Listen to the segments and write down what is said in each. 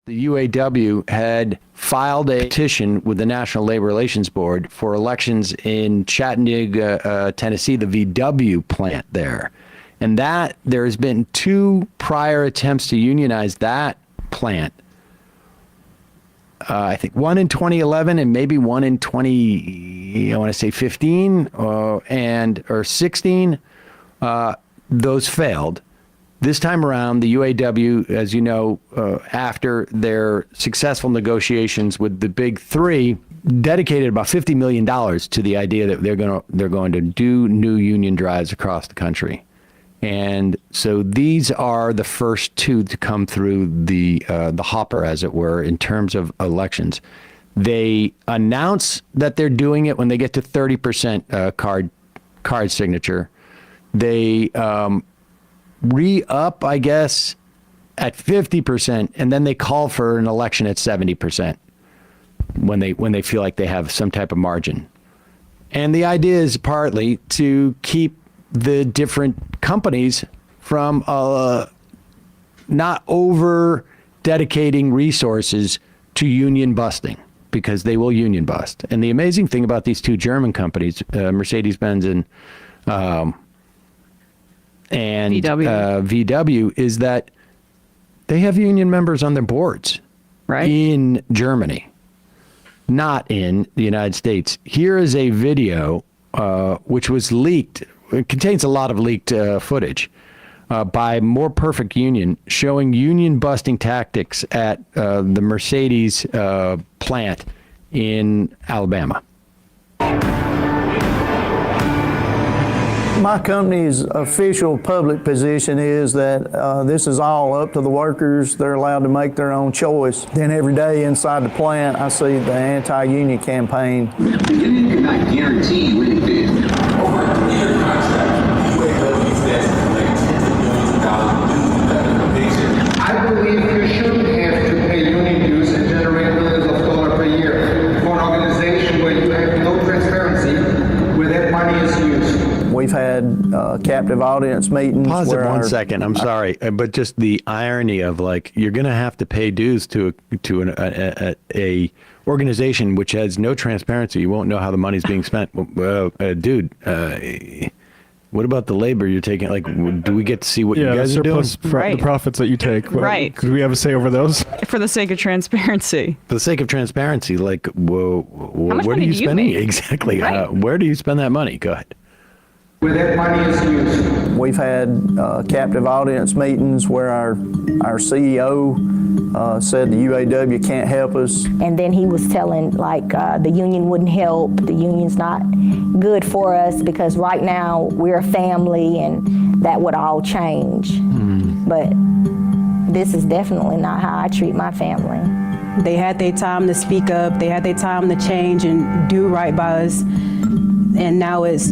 The UAW had filed a petition with the National Labor Relations Board for elections in Chattanooga, Tennessee, the VW plant there. And that there has been 2 prior attempts to unionize that plant. I think one in 2011 and maybe one in 15 or 16. Those failed. This time around, the UAW, as you know, after their successful negotiations with the big 3, dedicated about $50 million to the idea that they're going to do new union drives across the country. And so these are the first 2 to come through the hopper, as it were, in terms of elections. They announce that they're doing it when they get to 30% card signature. They re-up, I guess, at 50%, and then they call for an election at 70% when they feel like they have some type of margin. And the idea is partly to keep the different companies from not over dedicating resources to union busting, because they will union bust. And the amazing thing about these 2 German companies, Mercedes-Benz and VW, is that they have union members on their boards, right, in Germany, not in the United States. Here is a video which was leaked. It contains a lot of leaked footage by More Perfect Union, showing union busting tactics at the Mercedes plant in Alabama. My company's official public position is that this is all up to the workers. They're allowed to make their own choice. Then every day inside the plant, I see the anti-union campaign. The union cannot guarantee you anything. I believe you shouldn't have to pay union dues and generate millions of dollars per year for an organization where you have no transparency where that money is used. We've had captive audience meetings. Pause it 1 second. I'm sorry, but just the irony of, like, you're going to have to pay dues to a organization which has no transparency. You won't know how the money's being spent. Dude, what about the labor you're taking? Like, do we get to see what you guys are doing? The profits that you take. Right. Could we have a say over those? For the sake of transparency. For the sake of transparency, like, where do you spend it? Exactly. Right. Where do you spend that money? Go ahead. Where that money is used. We've had captive audience meetings where our CEO said the UAW can't help us. And then he was telling, like, the union wouldn't help, the union's not good for us because right now we're a family and that would all change. But this is definitely not how I treat my family. They had their time to speak up, they had their time to change and do right by us. And now it's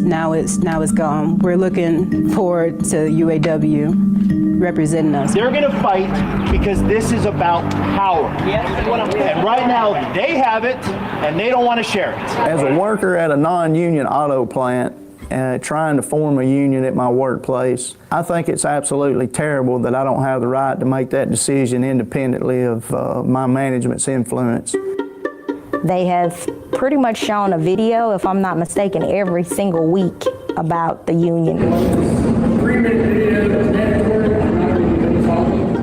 gone. We're looking forward to UAW representing us. They're going to fight because this is about power. And right now they have it and they don't want to share it. As a worker at a non-union auto plant, trying to form a union at my workplace, I think it's absolutely terrible that I don't have the right to make that decision independently of my management's influence. They have pretty much shown a video, if I'm not mistaken, every single week about the union.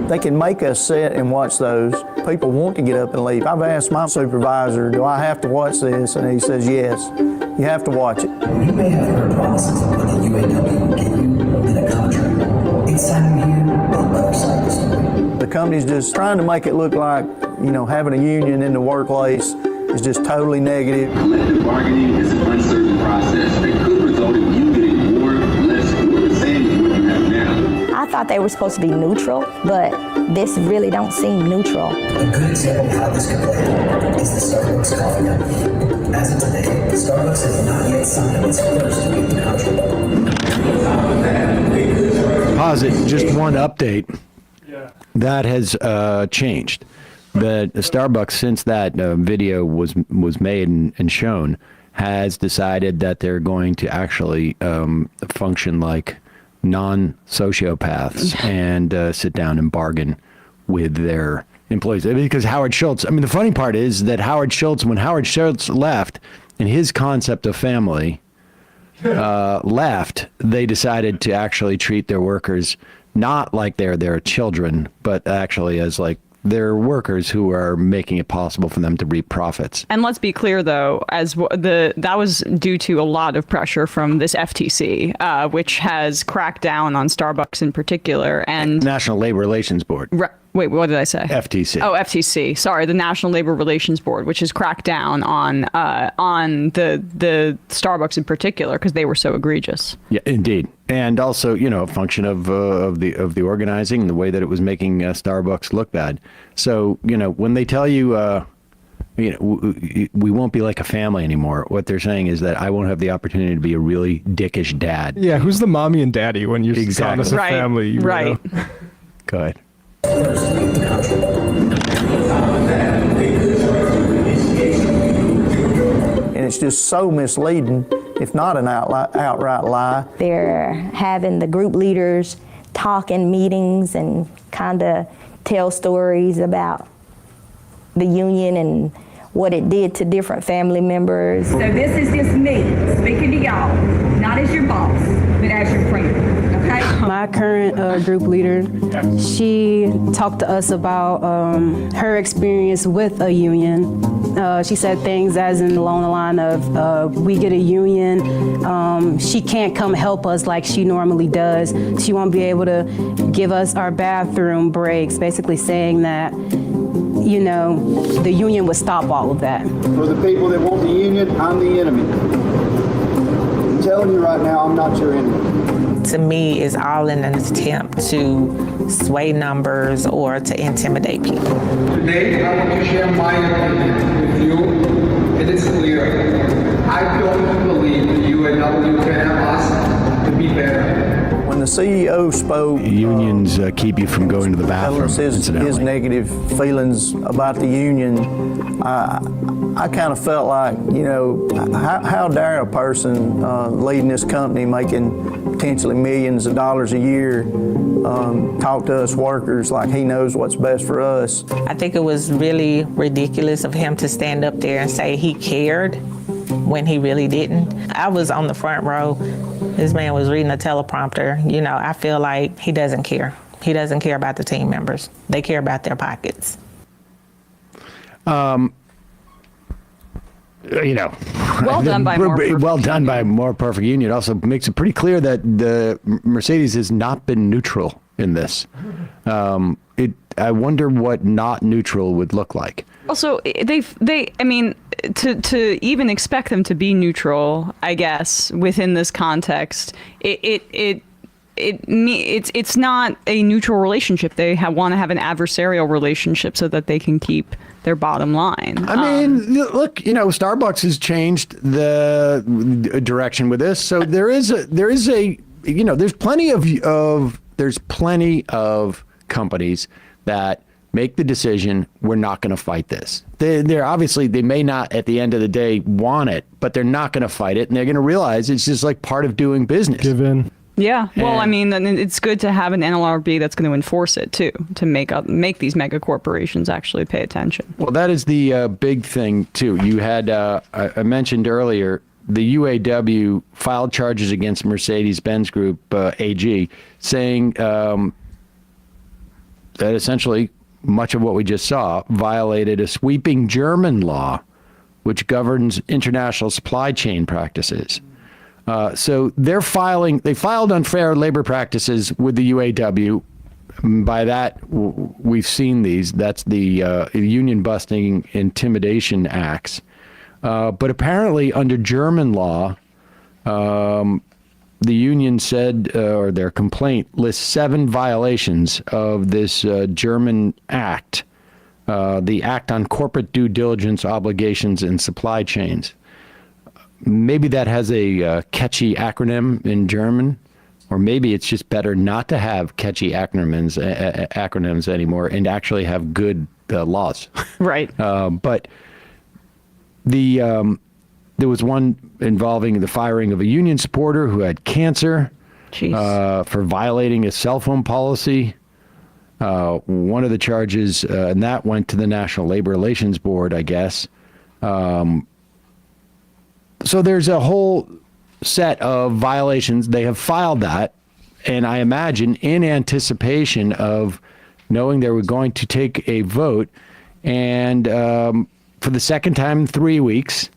They can make us sit and watch those. People want to get up and leave. I've asked my supervisor, do I have to watch this? And he says, yes, you have to watch it. You may have heard promises of what the UAW will get you in a contract. It's time you hear the other side of the story. The company's just trying to make it look like, you know, having a union in the workplace is just totally negative. Collective bargaining is an uncertain process that could result in you getting more, less, or the same as what you have now. I thought they were supposed to be neutral, but this really don't seem neutral. A good example of how this could play is the Starbucks coffee company. As of today, Starbucks has not yet signed its first union contract. Pause it. Just one update. That has changed. The Starbucks, since that video was made and shown, has decided that they're going to actually function like non-sociopaths and sit down and bargain with their employees. Because Howard Schultz, I mean, the funny part is that when Howard Schultz left and his concept of family left, they decided to actually treat their workers not like they're their children, but actually as like they're workers who are making it possible for them to reap profits. And let's be clear, though, that was due to a lot of pressure from this FTC, which has cracked down on Starbucks in particular. And National Labor Relations Board. Wait, what did I say? FTC. Oh, FTC. Sorry, the National Labor Relations Board, which has cracked down on the Starbucks in particular because they were so egregious. Yeah, indeed. And also, a function of the organizing and the way that it was making Starbucks look bad. So, when they tell you, we won't be like a family anymore, what they're saying is that I won't have the opportunity to be a really dickish dad. Yeah, who's the mommy and daddy when you're calling us a Right, family? You right. know? Go ahead. And it's just so misleading, if not an outright lie. They're having the group leaders talk in meetings and kind of tell stories about the union and what it did to different family members. So this is just me speaking to y'all, not as your boss, but as your friend, okay? My current group leader, she talked to us about her experience with a union. She said things as in along the line of, we get a union, she can't come help us like she normally does. She won't be able to give us our bathroom breaks, basically saying that, the union would stop all of that. For the people that want the union, I'm the enemy. I'm telling you right now, I'm not your enemy. To me, it's all in an attempt to sway numbers or to intimidate people. Today, I want to share my opinion with you. It is clear. I don't believe the UAW can help us to be better. When the CEO spoke, Unions keep you from going to the bathroom, telling us his incidentally. negative feelings about the union, I kind of felt like, how dare a person leading this company making potentially millions of dollars a year talk to us workers like he knows what's best for us. I think it was really ridiculous of him to stand up there and say he cared when he really didn't. I was on the front row. This man was reading a teleprompter. I feel like he doesn't care. He doesn't care about the team members. They care about their pockets. Well done by More Perfect. Well done by More Perfect Union. It also makes it pretty clear that the Mercedes has not been neutral in this. I wonder what not neutral would look like. Also, to even expect them to be neutral, I guess, within this context, it's not a neutral relationship. They want to have an adversarial relationship so that they can keep their bottom line. I mean, look, Starbucks has changed the direction with this. So there's plenty of companies that make the decision, we're not going to fight this. They're obviously, they may not at the end of the day want it, but they're not going to fight it. And they're going to realize it's just like part of doing business. Give in. Yeah. Well, it's good to have an NLRB that's going to enforce it too, to make these mega corporations actually pay attention. Well, that is the big thing too. You had, I mentioned earlier, the UAW filed charges against Mercedes-Benz Group, AG, saying that essentially much of what we just saw violated a sweeping German law which governs international supply chain practices. So they filed unfair labor practices with the UAW. By that, we've seen these. That's the union busting intimidation acts. But apparently under German law, the union said, or their complaint lists 7 violations of this German act, the Act on Corporate Due Diligence Obligations in Supply Chains. Maybe that has a catchy acronym in German, or maybe it's just better not to have catchy acronyms anymore and actually have good laws. Right. But there was one involving the firing of a union supporter who had cancer for violating a cell phone policy. One of the charges, and that went to the National Labor Relations Board, I guess. So there's a whole set of violations. They have filed that, and I imagine in anticipation of knowing they were going to take a vote. And for the second time in 3 weeks,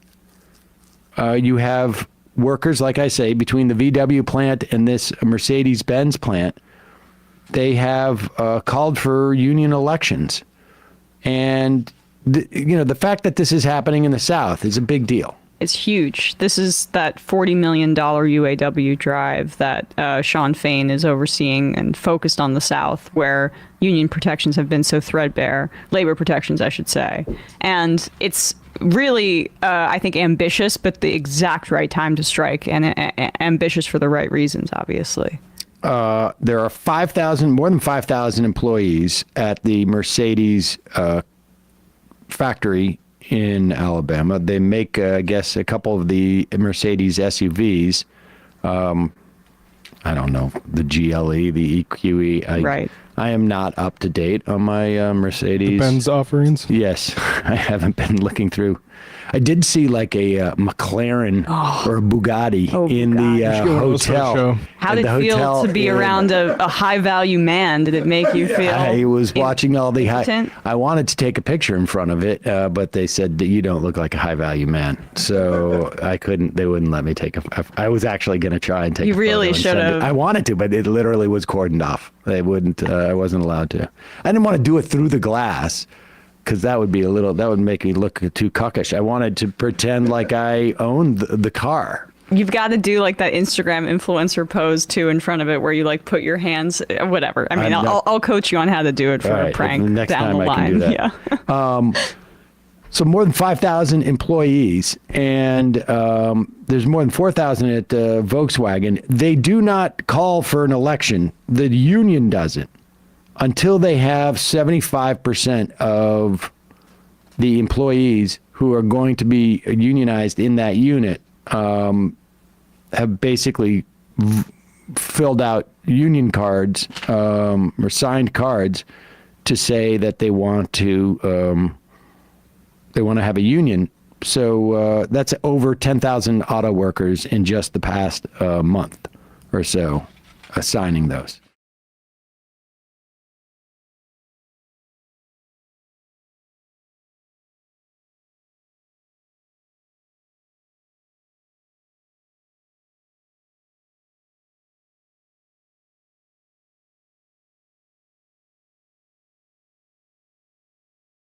you have workers, like I say, between the VW plant and this Mercedes-Benz plant. They have called for union elections. And, the fact that this is happening in the South is a big deal. It's huge. This is that $40 million UAW drive that Sean Fain is overseeing and focused on the South, where union protections have been so threadbare, labor protections, I should say. And it's really, I think, ambitious, but the exact right time to strike, and ambitious for the right reasons, obviously. There are more than 5,000 employees at the Mercedes factory in Alabama. They make, I guess, a couple of the Mercedes SUVs. I don't know, the GLE, the EQE. Right. I am not up to date on my Mercedes. Benz offerings? Yes. I haven't been looking through. I did see like a McLaren or a Bugatti in the hotel. How did it feel to be around a high-value man? Did it make you feel? I was watching all the high. I wanted to take a picture in front of it, but they said that you don't look like a high-value man, so I couldn't. They wouldn't let me take a. I was actually going to try and take. You a photo really and should send it. have. I wanted to, but it literally was cordoned off. They wouldn't. I wasn't allowed to. I didn't want to do it through the glass, because that would make me look too cuckish. I wanted to pretend like I owned the car. You've got to do like that Instagram influencer pose too in front of it, where you like put your hands, whatever. I mean, I'll coach you on how to do it for a prank next down time the line. I can do that. Yeah. So more than 5,000 employees, and there's more than 4,000 at Volkswagen. They do not call for an election. The union doesn't, until they have 75% of the employees who are going to be unionized in that unit have basically filled out union cards or signed cards to say that they want to have a union. So that's over 10,000 auto workers in just the past month or so signing those.